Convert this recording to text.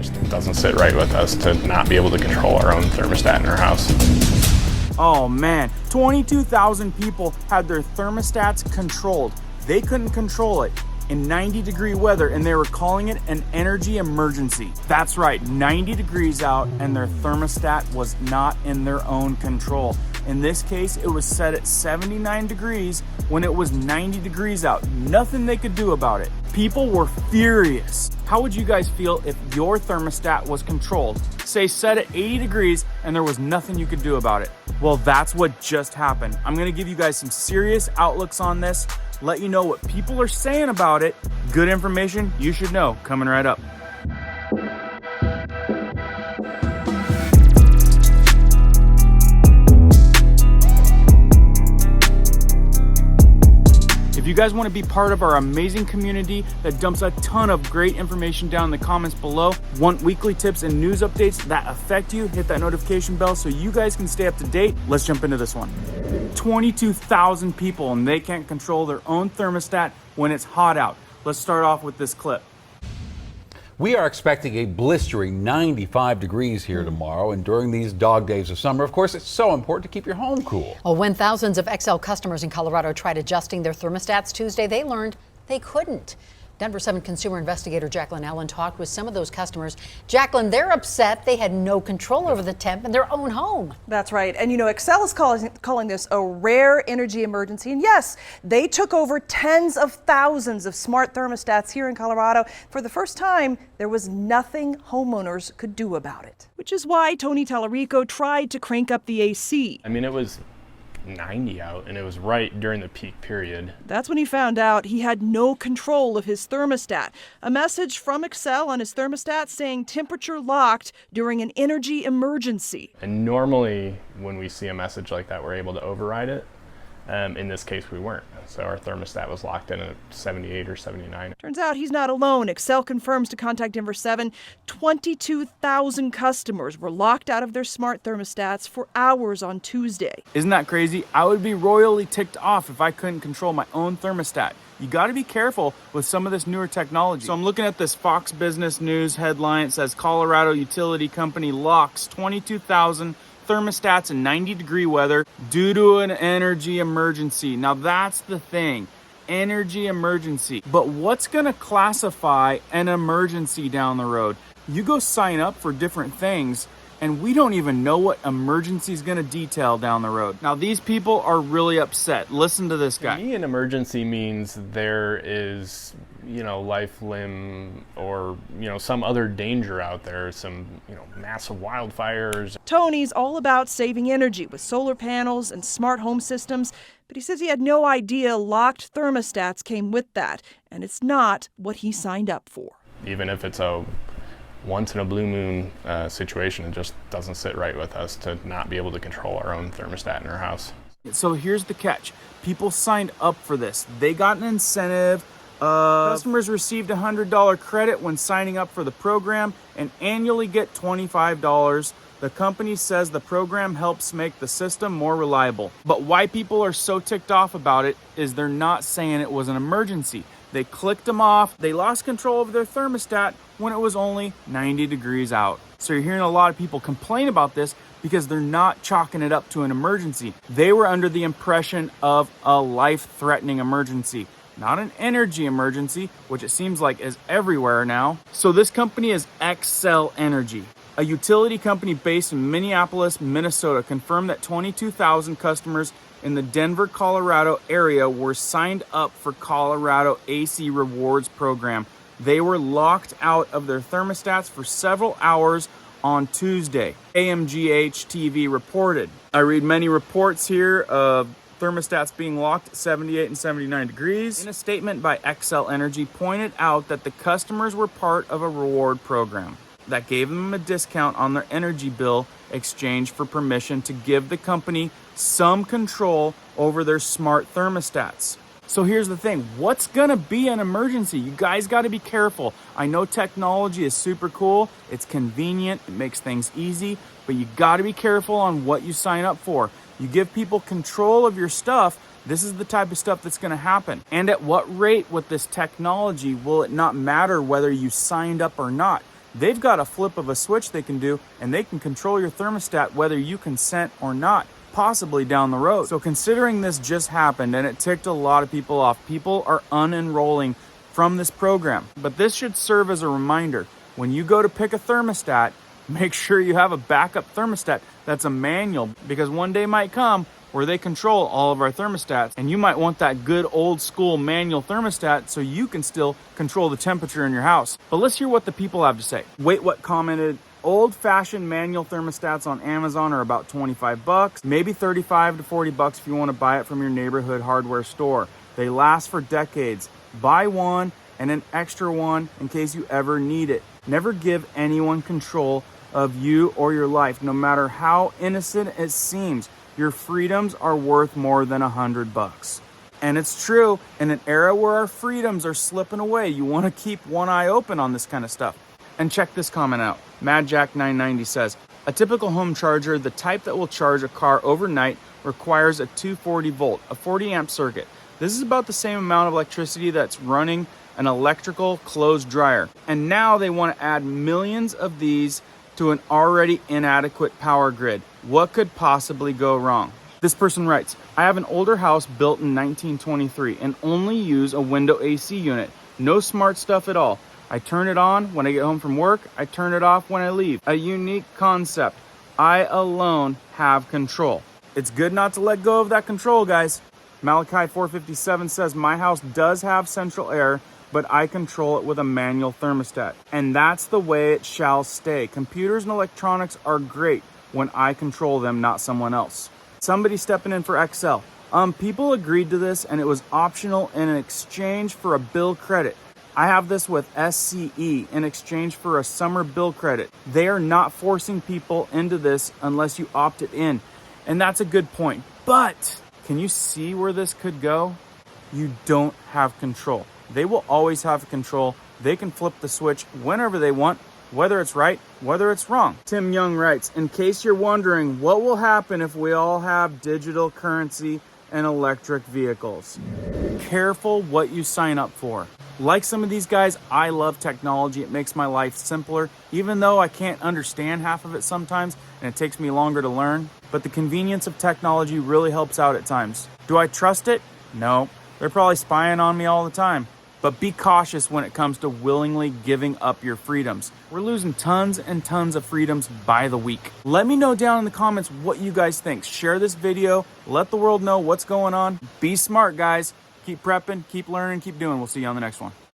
just doesn't sit right with us to not be able to control our own thermostat in our house. Oh man, 22,000 people had their thermostats controlled. They couldn't control it in 90-degree weather, and they were calling it an energy emergency. That's right, 90 degrees out, and their thermostat was not in their own control. In this case, it was set at 79 degrees when it was 90 degrees out. Nothing they could do about it. People were furious. How would you guys feel if your thermostat was controlled, say set at 80 degrees, and there was nothing you could do about it? Well, that's what just happened. I'm gonna give you guys some serious outlooks on this, let you know what people are saying about it. Good information you should know, coming right up. If you guys want to be part of our amazing community that dumps a ton of great information down in the comments below, want weekly tips and news updates that affect you, hit that notification bell so you guys can stay up to date. Let's jump into this one. 22,000 people, and they can't control their own thermostat when it's hot out. Let's start off with this clip. We are expecting a blistering 95 degrees here tomorrow, and during these dog days of summer, of course, it's so important to keep your home cool. Well, when thousands of XL customers in Colorado tried adjusting their thermostats Tuesday, they learned they couldn't. Denver 7 consumer investigator Jacqueline Allen talked with some of those customers. Jacqueline, they're upset they had no control over the temp in their own home. That's right. And you know, Excel is calling this a rare energy emergency. And yes, they took over tens of thousands of smart thermostats here in Colorado. For the first time, there was nothing homeowners could do about it. Which is why Tony Tallarico tried to crank up the AC. I mean, it was 90 out, and it was right during the peak period. That's when he found out he had no control of his thermostat. A message from Excel on his thermostat saying temperature locked during an energy emergency. And normally when we see a message like that, we're able to override it. In this case, we weren't. So our thermostat was locked in at 78 or 79. Turns out he's not alone. Excel confirms to contact Denver 7, 22,000 customers were locked out of their smart thermostats for hours on Tuesday. Isn't that crazy? I would be royally ticked off if I couldn't control my own thermostat. You got to be careful with some of this newer technology. So I'm looking at this Fox Business News headline. It says Colorado utility company locks 22,000 thermostats in 90-degree weather due to an energy emergency. Now that's the thing, energy emergency. But what's going to classify an emergency down the road? You go sign up for different things, and we don't even know what emergency is going to detail down the road. Now these people are really upset. Listen to this guy. To me, an emergency means there is, life, limb, or, some other danger out there, some, massive wildfires. Tony's all about saving energy with solar panels and smart home systems, but he says he had no idea locked thermostats came with that, and it's not what he signed up for. Even if it's a once in a blue moon situation, it just doesn't sit right with us to not be able to control our own thermostat in our house. So here's the catch. People signed up for this. They got an incentive. Customers received a $100 credit when signing up for the program and annually get $25. The company says the program helps make the system more reliable. But why people are so ticked off about it is they're not saying it was an emergency. They clicked them off. They lost control of their thermostat when it was only 90 degrees out. So you're hearing a lot of people complain about this because they're not chalking it up to an emergency. They were under the impression of a life-threatening emergency, not an energy emergency, which it seems like is everywhere now. So this company is XL Energy. A utility company based in Minneapolis, Minnesota, confirmed that 22,000 customers in the Denver, Colorado area were signed up for Colorado AC Rewards program. They were locked out of their thermostats for several hours on Tuesday, AMGH TV reported. I read many reports here of thermostats being locked at 78 and 79 degrees. In a statement by XL Energy pointed out that the customers were part of a reward program that gave them a discount on their energy bill exchange for permission to give the company some control over their smart thermostats. So here's the thing, what's gonna be an emergency? You guys gotta be careful. I know technology is super cool, it's convenient, it makes things easy, but you gotta be careful on what you sign up for. You give people control of your stuff, this is the type of stuff that's gonna happen. And at what rate with this technology will it not matter whether you signed up or not? They've got a flip of a switch they can do, and they can control your thermostat whether you consent or not, possibly down the road. So considering this just happened and it ticked a lot of people off, people are unenrolling from this program. But this should serve as a reminder. When you go to pick a thermostat, make sure you have a backup thermostat that's a manual, because one day might come where they control all of our thermostats, and you might want that good old school manual thermostat so you can still control the temperature in your house. But let's hear what the people have to say. Wait What commented, old-fashioned manual thermostats on Amazon are about 25 bucks, maybe 35 to 40 bucks if you want to buy it from your neighborhood hardware store. They last for decades. Buy one and an extra one in case you ever need it. Never give anyone control of you or your life, no matter how innocent it seems. Your freedoms are worth more than $100. And it's true, in an era where our freedoms are slipping away, you want to keep one eye open on this kind of stuff. And check this comment out. MadJack990 says, a typical home charger, the type that will charge a car overnight, requires a 240 volt, a 40 amp circuit. This is about the same amount of electricity that's running an electrical clothes dryer. And now they want to add millions of these to an already inadequate power grid. What could possibly go wrong? This person writes, I have an older house built in 1923 and only use a window AC unit. No smart stuff at all. I turn it on when I get home from work. I turn it off when I leave. A unique concept. I alone have control. It's good not to let go of that control, guys. Malachi 457 says, my house does have central air, but I control it with a manual thermostat. And that's the way it shall stay. Computers and electronics are great when I control them, not someone else. Somebody stepping in for Excel. People agreed to this and it was optional in exchange for a bill credit. I have this with SCE in exchange for a summer bill credit. They are not forcing people into this unless you opted in. And that's a good point. But can you see where this could go? You don't have control. They will always have control. They can flip the switch whenever they want, whether it's right, whether it's wrong. Tim Young writes, in case you're wondering, what will happen if we all have digital currency and electric vehicles? Careful what you sign up for. Like some of these guys, I love technology. It makes my life simpler, even though I can't understand half of it sometimes, and it takes me longer to learn. But the convenience of technology really helps out at times. Do I trust it? No. They're probably spying on me all the time. But be cautious when it comes to willingly giving up your freedoms. We're losing tons and tons of freedoms by the week. Let me know down in the comments what you guys think. Share this video. Let the world know what's going on. Be smart, guys. Keep prepping, keep learning, keep doing. We'll see you on the next one.